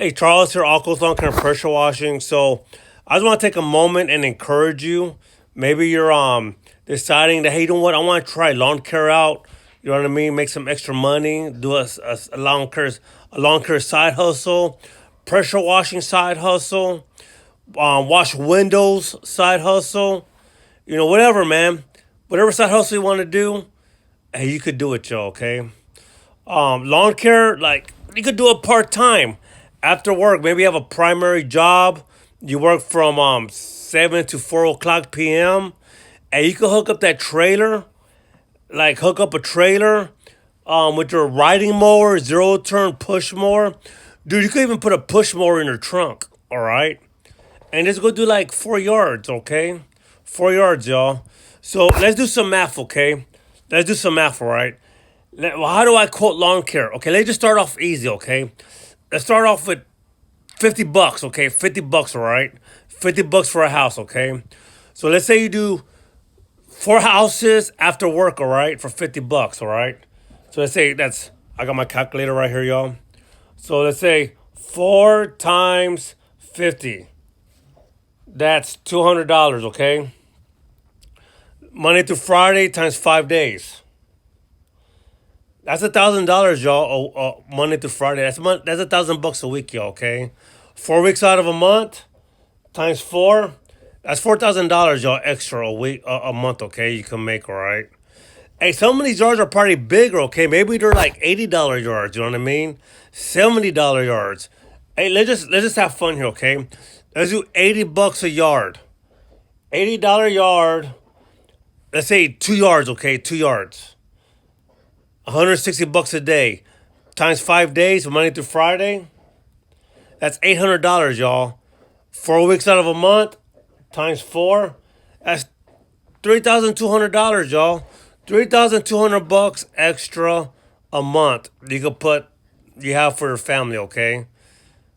Hey, Charles here, AllCoastLawncare&Pressure Washing. So, I just want to take a moment and encourage you. Maybe you're deciding that, hey, you know what? I want to try lawn care out. You know what I mean? Make some extra money. Do a lawn care side hustle, pressure washing side hustle, wash windows side hustle. You know, whatever, man. Whatever side hustle you want to do, hey, you could do it, Joe. Okay. Lawn care, like you could do it part time after work. Maybe you have a primary job. You work from 7 to 4 o'clock p.m. and you can hook up that trailer, like hook up a trailer with your riding mower, zero turn push mower. Dude, you could even put a push mower in your trunk, all right? And just go do like 4 yards, okay? 4 yards, y'all. So let's do some math, okay? Let's do some math, all right? Well, how do I quote lawn care? Okay, let's just start off easy, okay? Let's start off with $50, okay? $50, all right? $50 for a house, okay? So let's say you do 4 houses after work, all right, for $50, all right? So let's say I got my calculator right here, y'all. So let's say 4 times 50. That's $200, okay? Monday through Friday times 5 days. That's $1,000, y'all. Monday through Friday. That's $1,000 a week, y'all. Okay, 4 weeks out of a month times 4. That's $4,000, y'all. Extra a week, a month. Okay, you can make, all right. Hey, some of these yards are probably bigger. Okay, maybe they're like $80 yards. You know what I mean? $70 yards. Hey, let's just have fun here. Okay, let's do $80 a yard. $80 yard. Let's say 2 yards. Okay, 2 yards. $160 a day times 5 days, Monday through Friday. That's $800, y'all. 4 weeks out of a month times 4. That's $3,200, y'all. $3,200 extra a month. You have for your family, okay?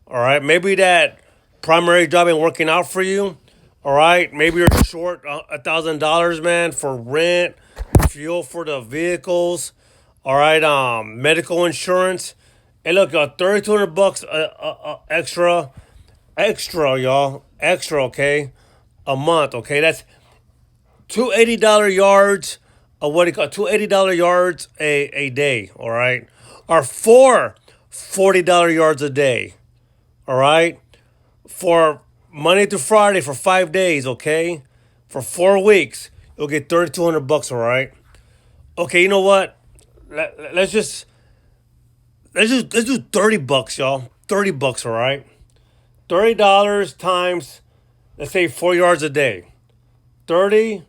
All right. Maybe that primary job ain't working out for you. All right. Maybe you're short $1,000, man, for rent, fuel for the vehicles. All right, medical insurance. Hey, look, $3,200 extra, y'all, okay, a month. Okay, that's two $80 yards. What do you call it? Two $80 yards a day. All right, or 4 $40 yards a day. All right, for Monday through Friday for 5 days. Okay, for 4 weeks, you'll get $3,200. All right. Okay, you know what? Let's do $30, y'all. $30, all right. $30 times, let's say 4 yards a day. 30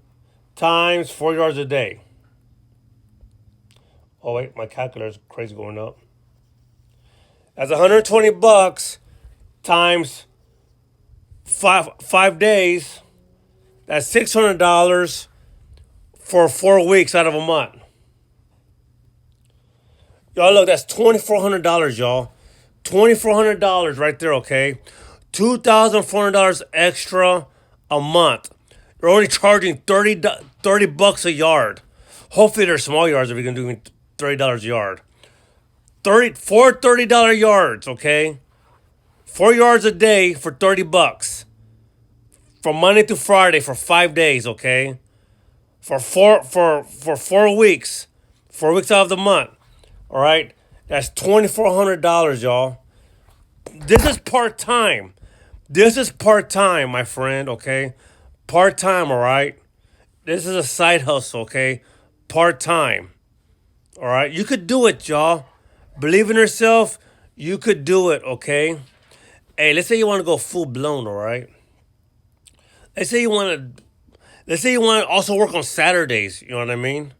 times 4 yards a day. Oh wait, my calculator's crazy going up. That's $120 times five days. That's $600 for 4 weeks out of a month. Y'all, look, that's $2,400, y'all. $2,400 right there, okay? $2,400 extra a month. You're only charging $30 a yard. Hopefully they're small yards if you're going to do $30 a yard. 4 $30 yards, okay? 4 yards a day for $30. From Monday to Friday for 5 days, okay? For 4 weeks. 4 weeks out of the month. All right, that's $2,400, y'all. This is part-time. This is part-time, my friend, okay? Part-time, all right? This is a side hustle, okay? Part-time, all right? You could do it, y'all. Believe in yourself. You could do it, okay? Hey, let's say you want to go full-blown, all right? Let's say you want to also work on Saturdays, you know what I mean?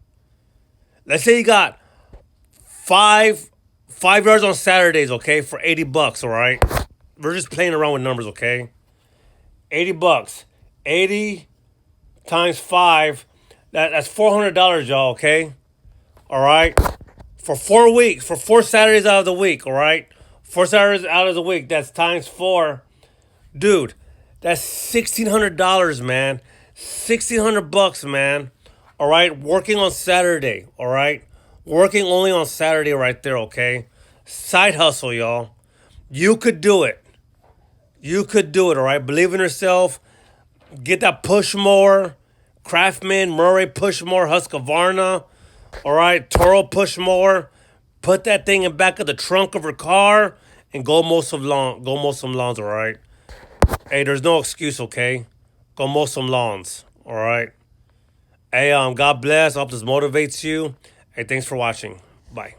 Let's say you got 5 yards on Saturdays, okay, for $80, all right? We're just playing around with numbers, okay? $80. 80 times 5, that's $400, y'all, okay? All right? For 4 weeks, for 4 Saturdays out of the week, all right? 4 Saturdays out of the week, that's times 4. Dude, that's $1,600, man. $1,600, man. All right? Working on Saturday, all right? Working only on Saturday right there, okay? Side hustle, y'all. You could do it. You could do it, all right? Believe in yourself. Get that push mower. Craftsman, Murray push mower, Husqvarna. All right, Toro push mower. Put that thing in back of the trunk of her car and go mow some lawn. Go mow some lawns, all right? Hey, there's no excuse, okay? Go mow some lawns, all right? Hey, God bless. I hope this motivates you. Hey, thanks for watching. Bye.